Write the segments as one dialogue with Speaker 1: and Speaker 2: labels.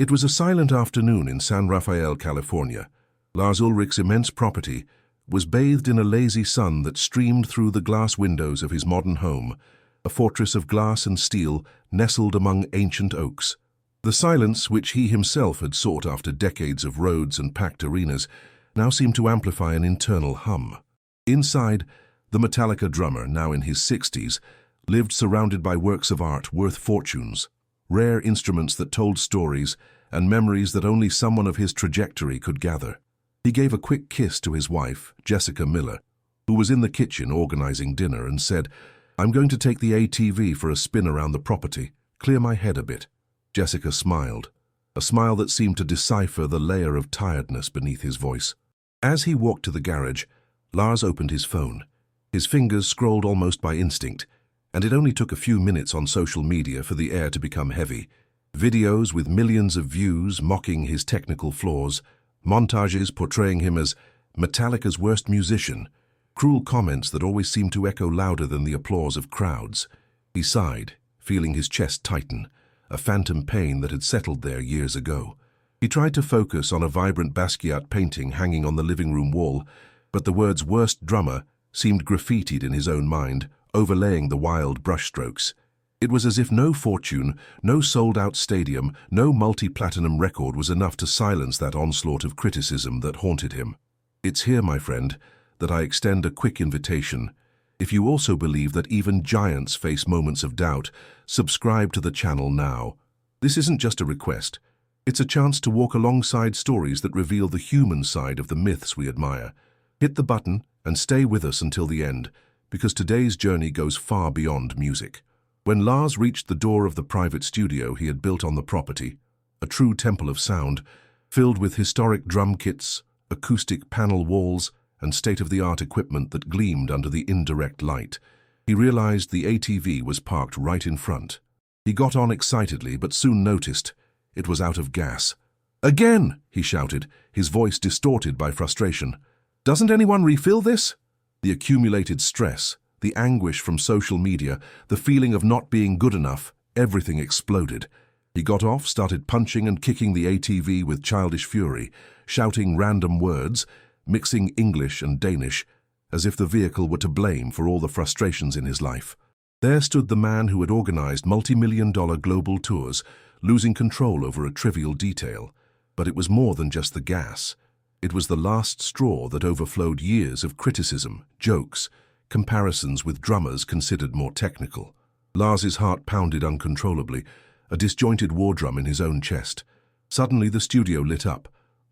Speaker 1: It was a silent afternoon in San Rafael, California. Lars Ulrich's immense property was bathed in a lazy sun that streamed through the glass windows of his modern home, a fortress of glass and steel nestled among ancient oaks. The silence, which he himself had sought after decades of roads and packed arenas, now seemed to amplify an internal hum. Inside, the Metallica drummer, now in his 60s, lived surrounded by works of art worth fortunes, rare instruments that told stories and memories that only someone of his trajectory could gather. He gave a quick kiss to his wife, Jessica Miller, who was in the kitchen organizing dinner, and said, "I'm going to take the ATV for a spin around the property, clear my head a bit." Jessica smiled, a smile that seemed to decipher the layer of tiredness beneath his voice. As he walked to the garage, Lars opened his phone. His fingers scrolled almost by instinct, and it only took a few minutes on social media for the air to become heavy. Videos with millions of views mocking his technical flaws, montages portraying him as Metallica's worst musician, cruel comments that always seemed to echo louder than the applause of crowds. He sighed, feeling his chest tighten, a phantom pain that had settled there years ago. He tried to focus on a vibrant Basquiat painting hanging on the living room wall, but the words "worst drummer" seemed graffitied in his own mind, overlaying the wild brushstrokes. It was as if no fortune, no sold-out stadium, no multi-platinum record was enough to silence that onslaught of criticism that haunted him. It's here, my friend, that I extend a quick invitation. If you also believe that even giants face moments of doubt, subscribe to the channel now. This isn't just a request. It's a chance to walk alongside stories that reveal the human side of the myths we admire. Hit the button and stay with us until the end, because today's journey goes far beyond music. When Lars reached the door of the private studio he had built on the property, a true temple of sound, filled with historic drum kits, acoustic panel walls, and state-of-the-art equipment that gleamed under the indirect light, he realized the ATV was parked right in front. He got on excitedly, but soon noticed it was out of gas. "Again!" he shouted, his voice distorted by frustration. "Doesn't anyone refill this?" The accumulated stress, the anguish from social media, the feeling of not being good enough, everything exploded. He got off, started punching and kicking the ATV with childish fury, shouting random words, mixing English and Danish, as if the vehicle were to blame for all the frustrations in his life. There stood the man who had organized multi-million-dollar global tours, losing control over a trivial detail. But it was more than just the gas. It was the last straw that overflowed years of criticism, jokes, comparisons with drummers considered more technical. Lars's heart pounded uncontrollably, a disjointed war drum in his own chest. Suddenly the studio lit up.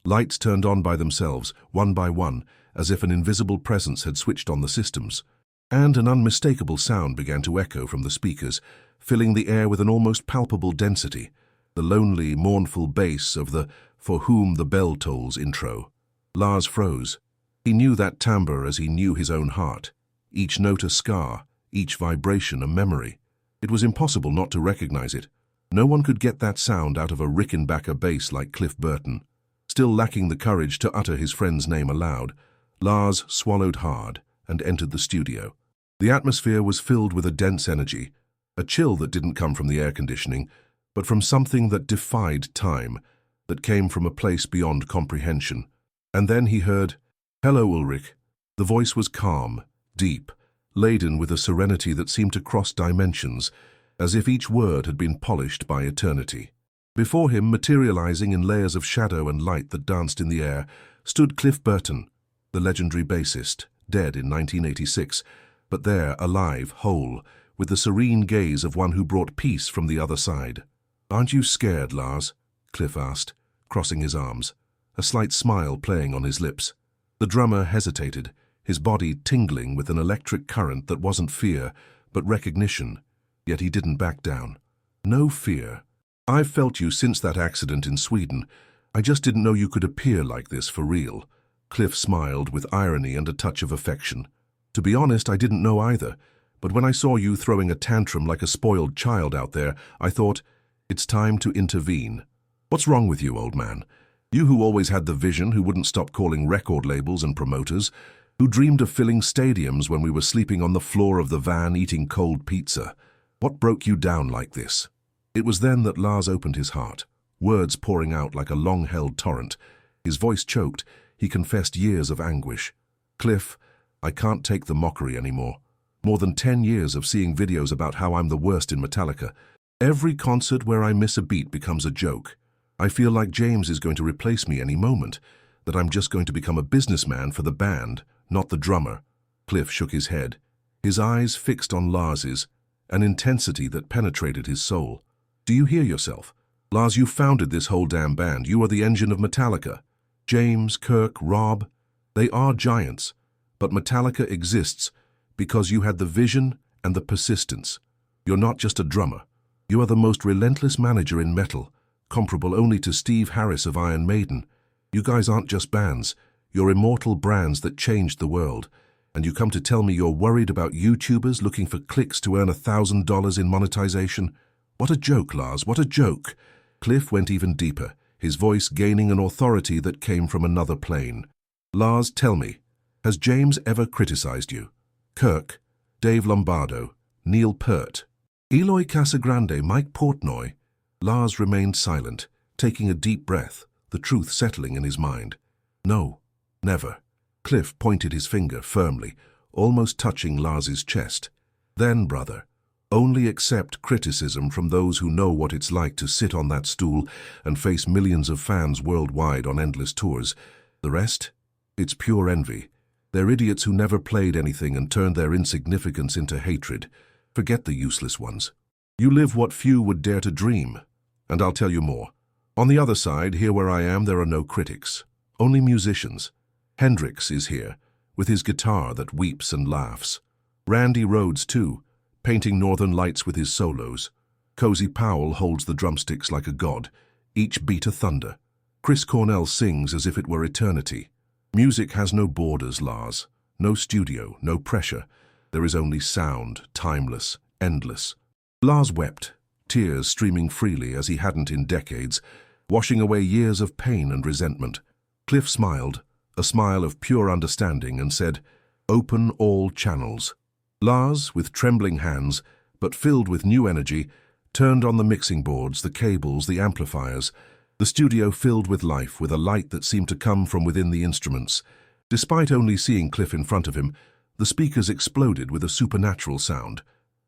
Speaker 1: Lights turned on by themselves, one by one, as if an invisible presence had switched on the systems. And an unmistakable sound began to echo from the speakers, filling the air with an almost palpable density, the lonely, mournful bass of the "For Whom the Bell Tolls" intro. Lars froze. He knew that timbre as he knew his own heart, each note a scar, each vibration a memory. It was impossible not to recognize it. No one could get that sound out of a Rickenbacker bass like Cliff Burton. Still lacking the courage to utter his friend's name aloud, Lars swallowed hard and entered the studio. The atmosphere was filled with a dense energy, a chill that didn't come from the air conditioning, but from something that defied time, that came from a place beyond comprehension. And then he heard, "Hello, Ulrich." The voice was calm, deep, laden with a serenity that seemed to cross dimensions, as if each word had been polished by eternity. Before him, materializing in layers of shadow and light that danced in the air, stood Cliff Burton, the legendary bassist, dead in 1986, but there, alive, whole, with the serene gaze of one who brought peace from the other side. "Aren't you scared, Lars?" Cliff asked, crossing his arms, a slight smile playing on his lips. The drummer hesitated, his body tingling with an electric current that wasn't fear, but recognition, yet he didn't back down. "No fear. I've felt you since that accident in Sweden. I just didn't know you could appear like this for real." Cliff smiled with irony and a touch of affection. "To be honest, I didn't know either, but when I saw you throwing a tantrum like a spoiled child out there, I thought, it's time to intervene. What's wrong with you, old man? You who always had the vision, who wouldn't stop calling record labels and promoters, who dreamed of filling stadiums when we were sleeping on the floor of the van eating cold pizza. What broke you down like this?" It was then that Lars opened his heart, words pouring out like a long-held torrent. His voice choked. He confessed years of anguish. "Cliff, I can't take the mockery anymore. More than 10 years of seeing videos about how I'm the worst in Metallica. Every concert where I miss a beat becomes a joke. I feel like James is going to replace me any moment, that I'm just going to become a businessman for the band, not the drummer." Cliff shook his head, his eyes fixed on Lars's, an intensity that penetrated his soul. "Do you hear yourself? Lars, you founded this whole damn band. You are the engine of Metallica. James, Kirk, Rob, they are giants, but Metallica exists because you had the vision and the persistence. You're not just a drummer. You are the most relentless manager in metal, comparable only to Steve Harris of Iron Maiden. You guys aren't just bands. You're immortal brands that changed the world. And you come to tell me you're worried about YouTubers looking for clicks to earn $1,000 in monetization? What a joke, Lars, what a joke." Cliff went even deeper, his voice gaining an authority that came from another plane. "Lars, tell me, has James ever criticized you? Kirk, Dave Lombardo, Neil Peart, Eloy Casagrande, Mike Portnoy?" Lars remained silent, taking a deep breath, the truth settling in his mind. "No, never." Cliff pointed his finger firmly, almost touching Lars's chest. "Then, brother, only accept criticism from those who know what it's like to sit on that stool and face millions of fans worldwide on endless tours. The rest? It's pure envy. They're idiots who never played anything and turned their insignificance into hatred. Forget the useless ones. You live what few would dare to dream. And I'll tell you more. On the other side, here where I am, there are no critics, only musicians. Hendrix is here, with his guitar that weeps and laughs. Randy Rhoads, too, painting northern lights with his solos. Cozy Powell holds the drumsticks like a god, each beat a thunder. Chris Cornell sings as if it were eternity. Music has no borders, Lars. No studio, no pressure. There is only sound, timeless, endless. Lars wept, tears streaming freely as he hadn't in decades, washing away years of pain and resentment. Cliff smiled, a smile of pure understanding, and said, "Open all channels." Lars, with trembling hands, but filled with new energy, turned on the mixing boards, the cables, the amplifiers. The studio filled with life, with a light that seemed to come from within the instruments. Despite only seeing Cliff in front of him, the speakers exploded with a supernatural sound.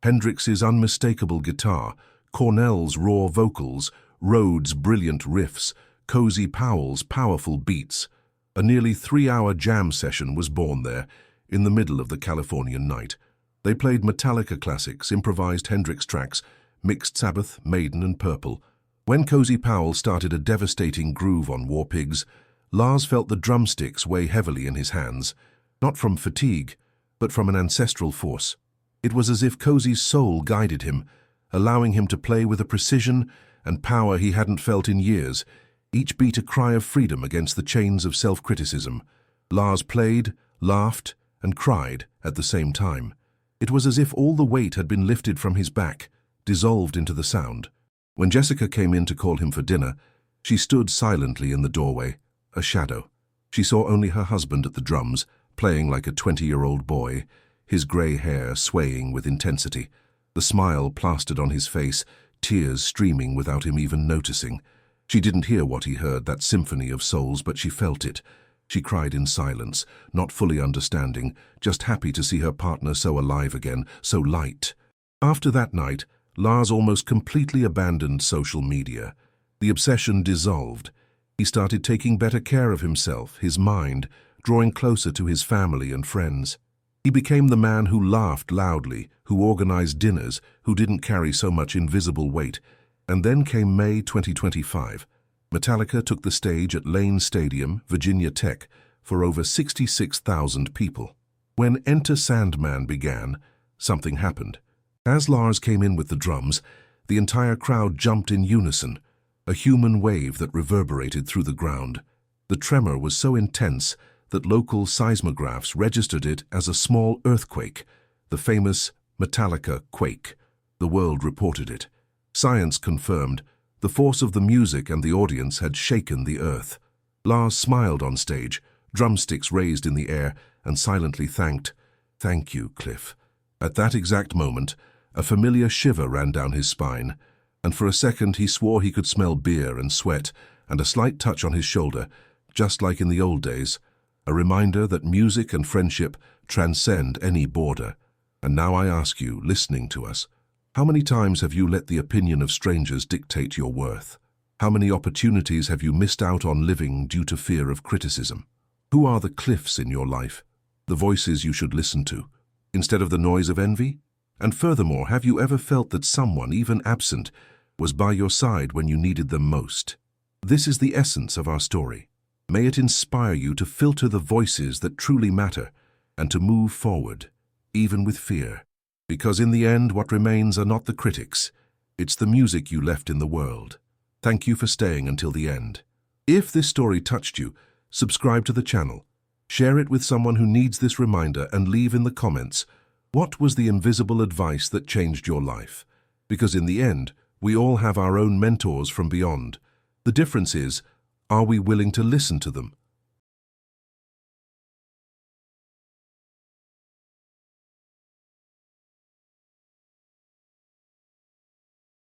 Speaker 1: Hendrix's unmistakable guitar, Cornell's raw vocals, Rhoads' brilliant riffs, Cozy Powell's powerful beats. A nearly 3-hour jam session was born there, in the middle of the Californian night. They played Metallica classics, improvised Hendrix tracks, mixed Sabbath, Maiden, and Purple. When Cozy Powell started a devastating groove on War Pigs, Lars felt the drumsticks weigh heavily in his hands, not from fatigue, but from an ancestral force. It was as if Cozy's soul guided him, allowing him to play with a precision and power he hadn't felt in years, each beat a cry of freedom against the chains of self-criticism. Lars played, laughed, and cried at the same time. It was as if all the weight had been lifted from his back, dissolved into the sound. When Jessica came in to call him for dinner, she stood silently in the doorway, a shadow. She saw only her husband at the drums, playing like a 20-year-old boy, his grey hair swaying with intensity, the smile plastered on his face, tears streaming without him even noticing. She didn't hear what he heard, that symphony of souls, but she felt it. She cried in silence, not fully understanding, just happy to see her partner so alive again, so light. After that night, Lars almost completely abandoned social media. The obsession dissolved. He started taking better care of himself, his mind, drawing closer to his family and friends. He became the man who laughed loudly, who organized dinners, who didn't carry so much invisible weight. And then came May 2025. Metallica took the stage at Lane Stadium, Virginia Tech, for over 66,000 people. When Enter Sandman began, something happened. As Lars came in with the drums, the entire crowd jumped in unison, a human wave that reverberated through the ground. The tremor was so intense that local seismographs registered it as a small earthquake, the famous Metallica quake. The world reported it. Science confirmed the force of the music and the audience had shaken the earth. Lars smiled on stage, drumsticks raised in the air, and silently thanked, "Thank you, Cliff." At that exact moment, a familiar shiver ran down his spine. And for a second he swore he could smell beer and sweat and a slight touch on his shoulder, just like in the old days, a reminder that music and friendship transcend any border. And now I ask you, listening to us, how many times have you let the opinion of strangers dictate your worth? How many opportunities have you missed out on living due to fear of criticism? Who are the Cliffs in your life, the voices you should listen to, instead of the noise of envy? And furthermore, have you ever felt that someone, even absent, was by your side when you needed them most? This is the essence of our story. May it inspire you to filter the voices that truly matter and to move forward, even with fear. Because in the end, what remains are not the critics, it's the music you left in the world. Thank you for staying until the end. If this story touched you, subscribe to the channel, share it with someone who needs this reminder, and leave in the comments, what was the invisible advice that changed your life? Because in the end, we all have our own mentors from beyond. The difference is, are we willing to listen to them?